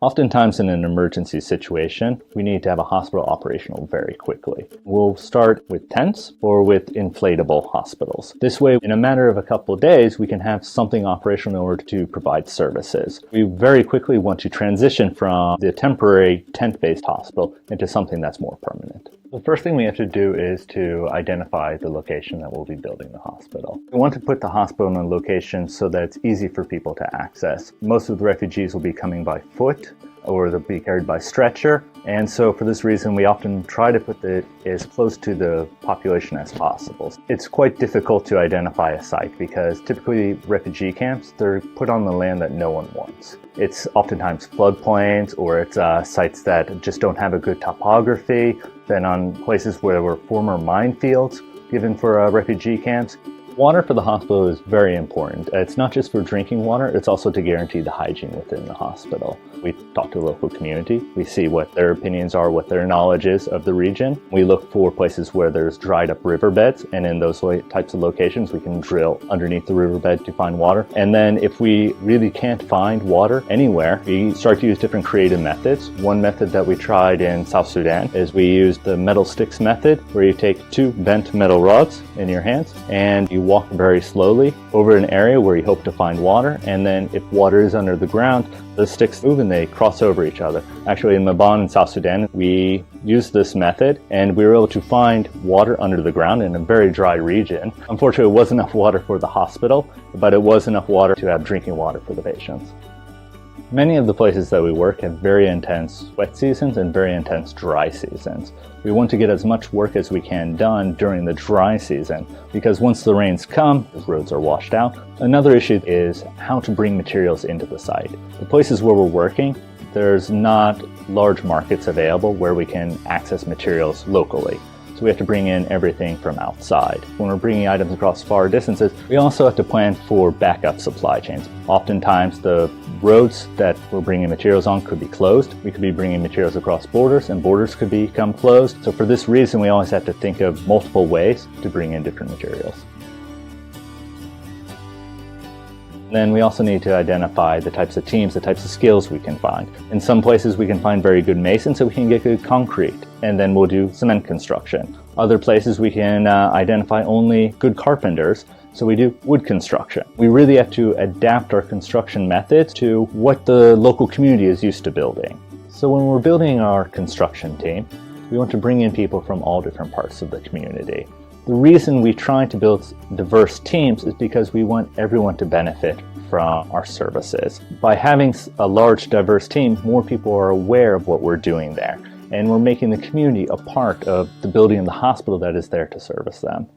Oftentimes in an emergency situation, we need to have a hospital operational very quickly. We'll start with tents or with inflatable hospitals. This way, in a matter of a couple of days, we can have something operational in order to provide services. We very quickly want to transition from the temporary tent-based hospital into something that's more permanent. The first thing we have to do is to identify the location that we'll be building the hospital. We want to put the hospital in a location so that it's easy for people to access. Most of the refugees will be coming by foot or they'll be carried by stretcher. And so for this reason, we often try to put it as close to the population as possible. It's quite difficult to identify a site because typically refugee camps, they're put on the land that no one wants. It's oftentimes floodplains or it's sites that just don't have a good topography, then on places where there were former minefields given for refugee camps. Water for the hospital is very important. It's not just for drinking water, it's also to guarantee the hygiene within the hospital. We talk to the local community, we see what their opinions are, what their knowledge is of the region. We look for places where there's dried up riverbeds, and in those types of locations we can drill underneath the riverbed to find water. And then if we really can't find water anywhere, we start to use different creative methods. One method that we tried in South Sudan is we used the metal sticks method, where you take two bent metal rods in your hands and you walk very slowly over an area where you hope to find water, and then if water is under the ground, the sticks move and they cross over each other. Actually, in Maban in South Sudan, we used this method and we were able to find water under the ground in a very dry region. Unfortunately, it wasn't enough water for the hospital, but it was enough water to have drinking water for the patients. Many of the places that we work have very intense wet seasons and very intense dry seasons. We want to get as much work as we can done during the dry season because once the rains come, the roads are washed out. Another issue is how to bring materials into the site. The places where we're working, there's not large markets available where we can access materials locally. So we have to bring in everything from outside. When we're bringing items across far distances, we also have to plan for backup supply chains. Oftentimes the roads that we're bringing materials on could be closed. We could be bringing materials across borders and borders could become closed. So for this reason, we always have to think of multiple ways to bring in different materials. Then we also need to identify the types of teams, the types of skills we can find. In some places we can find very good masons so we can get good concrete, and then we'll do cement construction. Other places we can identify only good carpenters, so we do wood construction. We really have to adapt our construction methods to what the local community is used to building. So when we're building our construction team, we want to bring in people from all different parts of the community. The reason we try to build diverse teams is because we want everyone to benefit from our services. By having a large diverse team, more people are aware of what we're doing there, and we're making the community a part of the building of the hospital that is there to service them.